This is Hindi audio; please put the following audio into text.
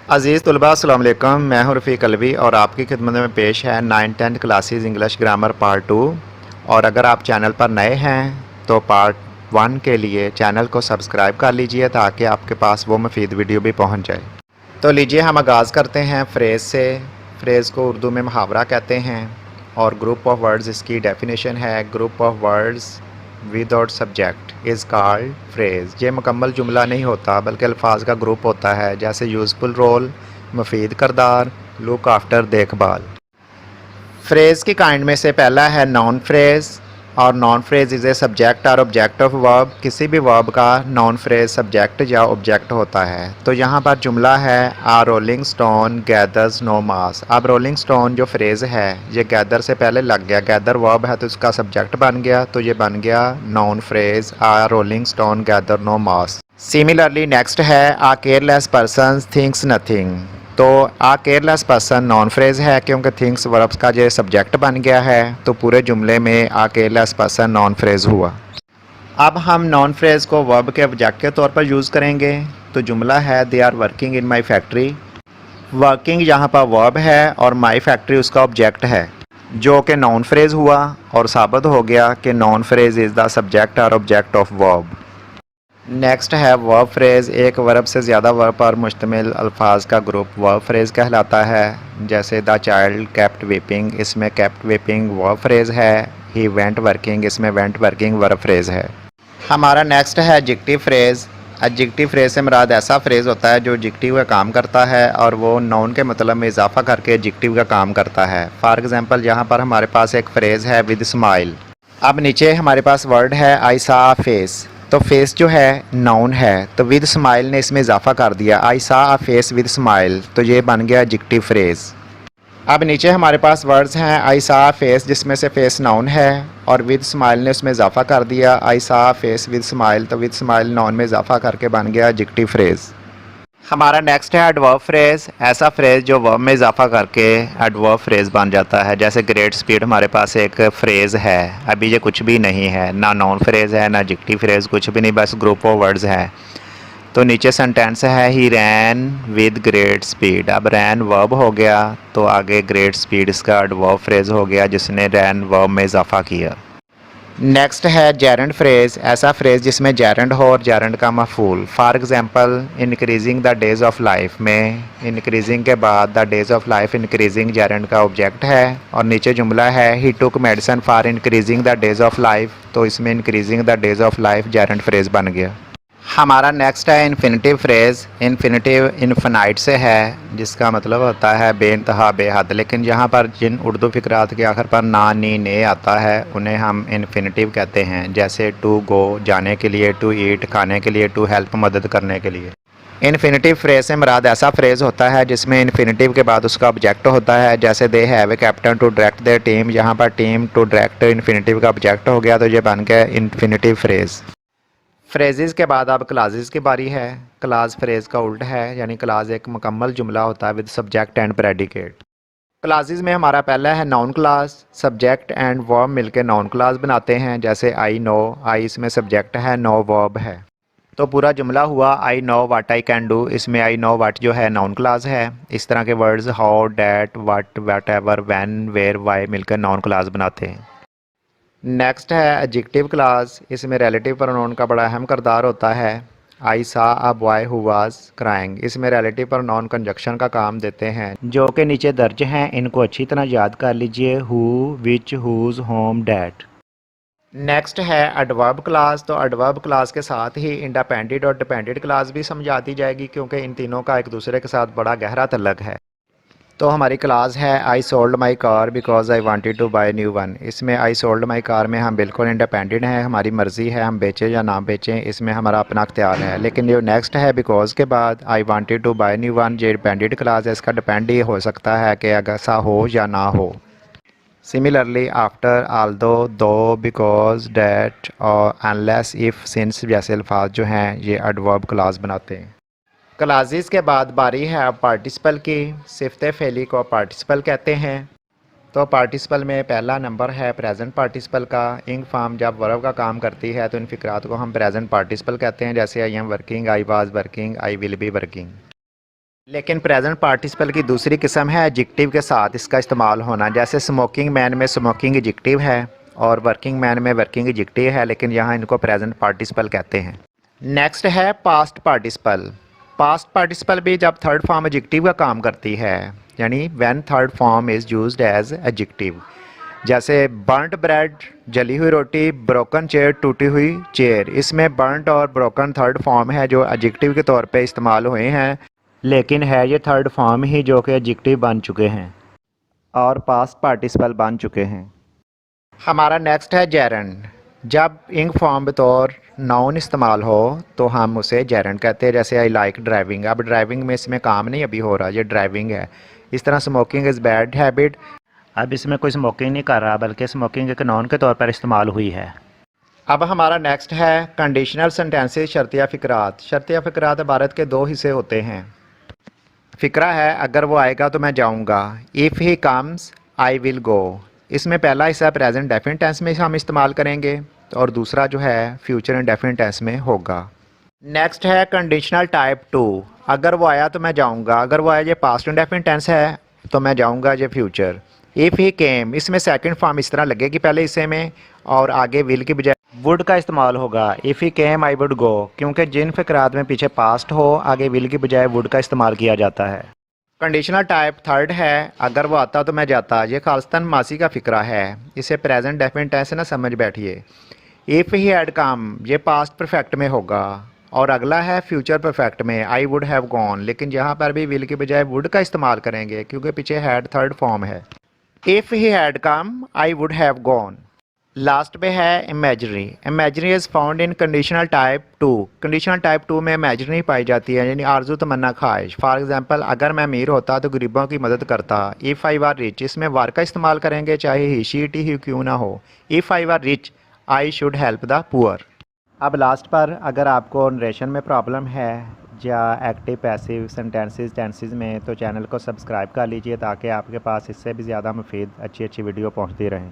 अज़ीज़ तलबा अस्सलाम वालेकुम, मैं हूं रफ़ीक अलवी और आपकी खिदमत में पेश है 9-10 क्लासेस इंग्लिश ग्रामर पार्ट 2। और अगर आप चैनल पर नए हैं तो पार्ट 1 के लिए चैनल को सब्सक्राइब कर लीजिए ताकि आपके पास वो मुफीद वीडियो भी पहुंच जाए। तो लीजिए हम आगाज़ करते हैं फ्रेज़ से। फ्रेज़ को उर्दू में मुहावरा कहते हैं और ग्रुप ऑफ वर्ड्स इसकी डेफिनेशन है। Group of words without subject is called phrase. ये मुकम्मल जुमला नहीं होता बल्कि अल्फाज का ग्रुप होता है, जैसे यूज़फुल रोल, मुफीद करदार, लुक आफ्टर देखभाल। फ्रेज़ की काइंड में से पहला है नाउन फ्रेज़ और noun phrase is a subject और ऑब्जेक्ट ऑफ वर्ब। किसी भी वर्ब का नाउन फ्रेज़ सब्जेक्ट या ऑब्जेक्ट होता है। तो यहाँ पर जुमला है आ रोलिंग स्टोन गैदर्स नो मास। अब रोलिंग स्टोन जो फ्रेज़ है ये गैदर से पहले लग गया, गैदर वर्ब है तो इसका सब्जेक्ट बन गया, तो ये बन गया नाउन फ्रेज़ आ रोलिंग स्टोन गैदर नो मास। सिमिलरली नेक्स्ट है आ केयरलेस पर्सन थिंक्स नथिंग। तो आ केयरलेस पर्सन नॉन फ्रेज़ है क्योंकि थिंग्स वर्ब्स का जो सब्जेक्ट बन गया है, तो पूरे जुमले में a careless person noun phrase हुआ। अब हम नॉन फ्रेज़ को वर्ब के ऑब्जेक्ट के तौर पर यूज़ करेंगे। तो जुमला है they are working in my factory. Working यहाँ पर वर्ब है और माई फैक्ट्री उसका ऑब्जेक्ट है, जो कि नॉन फ्रेज़ हुआ और साबित हो गया कि non phrase is the subject और ऑब्जेक्ट ऑफ वर्ब। नेक्स्ट है वर्ब फ्रेज़। एक वर्ब से ज़्यादा वर्ब पर मुश्तमिल अल्फाज का ग्रुप वर्ब फ्रेज़ कहलाता है। जैसे द चाइल्ड केप्ट वीपिंग, इसमें केप्ट वीपिंग वर्ब फ्रेज़ है। ही वेंट वर्किंग, इसमें वेंट वर्किंग वर्ब फ्रेज़ है। हमारा नेक्स्ट है एडजेक्टिव फ्रेज़। एडजेक्टिव फ्रेज़ से मुराद ऐसा फ्रेज़ होता है जो एडजेक्टिव का काम करता है और वो नाउन के मतलब में इजाफा करके एडजेक्टिव का काम करता है। फॉर एग्ज़ाम्पल यहाँ पर हमारे पास एक फ्रेज़ है विद स्माइल। अब नीचे हमारे पास वर्ड है आई सा फेस। तो फेस जो है नाउन है, तो विद स्माइल ने इसमें इजाफा कर दिया, आई सा आ फेस विद स्माइल, तो ये बन गया एडजेक्टिव फ्रेज़। अब नीचे हमारे पास वर्ड्स हैं आई सा आ फेस, जिसमें से फेस नाउन है और विद स्माइल ने उसमें इजाफा कर दिया, आई सा आ फेस विद स्माइल, तो विद स्माइल नाउन में इजाफा करके बन गया एडजेक्टिव फ्रेज़। हमारा नेक्स्ट है एडवर्ब फ्रेज़। ऐसा फ्रेज़ जो वर्ब में इजाफा करके एडवर्ब फ्रेज़ बन जाता है। जैसे ग्रेट स्पीड हमारे पास एक फ्रेज़ है, अभी ये कुछ भी नहीं है, ना नाउन फ्रेज़ है ना एडजेक्टिव फ्रेज़, कुछ भी नहीं, बस ग्रुप ऑफ वर्ड्स है। तो नीचे सेंटेंस है ही रैन विद ग्रेट स्पीड। अब रैन वर्ब हो गया तो आगे ग्रेट स्पीड इसका एडवर्ब फ्रेज़ हो गया जिसने रैन वर्ब में इजाफा किया। नेक्स्ट है जेरेंड फ्रेज़। ऐसा फ्रेज़ जिसमें जेरेंड हो और जेरेंड का मफूल। For example increasing the days of life में इंक्रीजिंग के बाद the days of life increasing gerund का ऑब्जेक्ट है और नीचे जुमला है he took medicine for increasing the days of life, तो इसमें increasing the days of life gerund phrase बन गया। हमारा नेक्स्ट है इन्फिनिटिव फ्रेज़। इन्फिनिटिव इन्फिनाइट से है जिसका मतलब होता है बेइंतहा बेहद, लेकिन यहाँ पर जिन उर्दू फ़िक्रात के आखिर पर ना नी ने आता है उन्हें हम इन्फिनिटिव कहते हैं। जैसे टू गो जाने के लिए, टू ईट खाने के लिए, टू हेल्प मदद करने के लिए। इन्फिनिटिव फ्रेज़ से मुराद ऐसा फ्रेज़ होता है जिसमें इन्फिनिटिव के बाद उसका ऑब्जेक्ट होता है। जैसे they have a captain to direct their team, यहाँ पर टीम टू डायरेक्ट इन्फिनिटिव का ऑब्जेक्ट हो गया, तो ये बन गया इन्फिनिटिव फ्रेज़। फ्रेजेस के बाद अब क्लासेस की बारी है। क्लास फ्रेज़ का उल्ट है, यानी क्लास एक मुकम्मल जुमला होता है with subject and predicate. Classes में हमारा पहला है noun class. Subject and verb मिलकर नाउन क्लास बनाते हैं। जैसे आई नो, आई इसमें सब्जेक्ट है, नो वर्ब है, तो पूरा जुमला हुआ I know what I can do. इसमें आई नो वाट जो है नाउन क्लास है। इस तरह के words how, that, what, whatever, when, where, why मिलकर नाउन क्लास बनाते हैं। नेक्स्ट है एडजेक्टिव क्लास। इसमें रिलेटिव प्रोनाउन का बड़ा अहम किरदार होता है। I saw a boy who was crying, इसमें रिलेटिव प्रोनाउन कंजक्शन का काम देते हैं जो कि नीचे दर्ज हैं। इनको अच्छी तरह याद कर लीजिए, who, which, whose, whom, that. Next है एडवर्ब क्लास। तो एडवर्ब क्लास के साथ ही इंडिपेंडेंट और डिपेंडेंट क्लास भी समझाती जाएगी क्योंकि इन तीनों का एक दूसरे के साथ बड़ा गहरा तल्लक है। तो हमारी क्लास है I sold my car because I wanted to buy new one. इसमें आई सोल्ड माई कार में हम बिल्कुल इंडिपेंडेंट हैं, हमारी मर्ज़ी है हम बेचें या ना बेचें, इसमें हमारा अपना अख्तियार है। लेकिन जो नेक्स्ट है बिकॉज के बाद I wanted to buy new one, जो डिपेंडेंट क्लास है इसका डिपेंड ये हो सकता है कि अगर ऐसा हो या ना हो। सिमिलरली आफ्टर, आल्दो, दो, बिकॉज, डैट और अनलेस, इफ़, सिंस जैसे अल्फाज जो हैं ये एडवर्ब क्लास बनाते हैं। क्लासेस के बाद बारी है अब पार्टिसिपल की। सिफ़त फ़ेली को पार्टिसिपल कहते हैं। तो पार्टिसिपल में पहला नंबर है प्रेजेंट पार्टिसिपल का। इंग फॉर्म जब वर्ब का काम करती है तो इन फ़िक्रात को हम प्रेजेंट पार्टिसिपल कहते हैं। जैसे I am working, I was working, I will be working. लेकिन प्रेजेंट पार्टिसिपल की दूसरी किस्म है एडजेक्टिव के साथ इसका इस्तेमाल होना, जैसे स्मोकिंग मैन में स्मोकिंग एडजेक्टिव है और वर्किंग मैन में वर्किंग एडजेक्टिव है, लेकिन यहाँ इनको प्रेजेंट पार्टिसिपल कहते हैं। नेक्स्ट है पास्ट पार्टिसिपल। पास्ट पार्टिसिपल भी जब थर्ड फॉर्म एडजेक्टिव का काम करती है, यानी when third form is used as adjective, जैसे बर्नड ब्रेड जली हुई रोटी, ब्रोकन चेयर टूटी हुई चेयर। इसमें बर्नड और ब्रोकन थर्ड फॉर्म है जो एडजेक्टिव के तौर पे इस्तेमाल हुए हैं, लेकिन है ये थर्ड फॉर्म ही जो कि एडजेक्टिव बन चुके हैं और पास्ट पार्टिसिपल बन चुके हैं। हमारा नेक्स्ट है जेरंड। जब इंग फॉर्म बतौर नाउन इस्तेमाल हो तो हम उसे जेरंड कहते हैं, जैसे आई लाइक ड्राइविंग। अब ड्राइविंग में इसमें काम नहीं अभी हो रहा, ये ड्राइविंग है। इस तरह स्मोकिंग इज़ बैड हैबिट, अब इसमें कोई स्मोकिंग नहीं कर रहा बल्कि स्मोकिंग एक नाउन के तौर पर इस्तेमाल हुई है। अब हमारा नेक्स्ट है कंडीशनल सेंटेंसेस, शर्तिया फ़िक्रात। शर्तिया फ़िक्रात इबारत के दो हिस्से होते हैं। फ़िक्रा है अगर वो आएगा तो मैं जाऊंगा, if he comes I will go. इसमें पहला हिस्सा प्रेजेंट डेफिनेट टेंस में हम इस्तेमाल करेंगे और दूसरा जो है फ्यूचर इंडेफिनिट टेंस में होगा। नेक्स्ट है कंडीशनल टाइप 2। अगर वो आया तो मैं जाऊंगा, अगर वो आया ये पास्ट इंडेफिनिट टेंस है तो मैं जाऊंगा ये फ्यूचर। इफ़ ही केम, इसमें सेकंड फॉर्म इस तरह लगेगी पहले हिस्से में और आगे विल की बजाय वुड का इस्तेमाल होगा। If he came I would go, क्योंकि जिन फ़िक्रात में पीछे पास्ट हो आगे विल की बजाय वुड का इस्तेमाल किया जाता है। कंडीशनल टाइप थर्ड है अगर वो आता तो मैं जाता। ये खालिस्तान मासी का फ़िक्रा है, इसे प्रेजेंट डेफिनेट टेंस ना समझ बैठिए। इफ़ ही हैड कम, ये पास्ट परफेक्ट में होगा और अगला है फ्यूचर परफेक्ट में आई वुड हैव गॉन, लेकिन यहाँ पर भी विल के बजाय वुड का इस्तेमाल करेंगे क्योंकि पीछे हैड थर्ड फॉर्म है। If he had come I would have gone. Last पे है imagery. Imagery is found in conditional type 2। Conditional type 2 में इमेजरी पाई जाती है, यानी आरजू तमन्ना ख्वाहिश। फॉर एग्जांपल अगर मैं अमीर होता तो गरीबों की मदद करता। इफ़ आई वर रिच, इसमें वर का इस्तेमाल करेंगे चाहे ही शी टी ही क्यों ना हो। If I were rich I should help the poor. अब लास्ट पर अगर आपको नरेशन में प्रॉब्लम है या एक्टिव पैसिव सेंटेंसेस टेंसेस में, तो चैनल को सब्सक्राइब कर लीजिए ताकि आपके पास इससे भी ज़्यादा मुफीद अच्छी वीडियो पहुँचती रहें।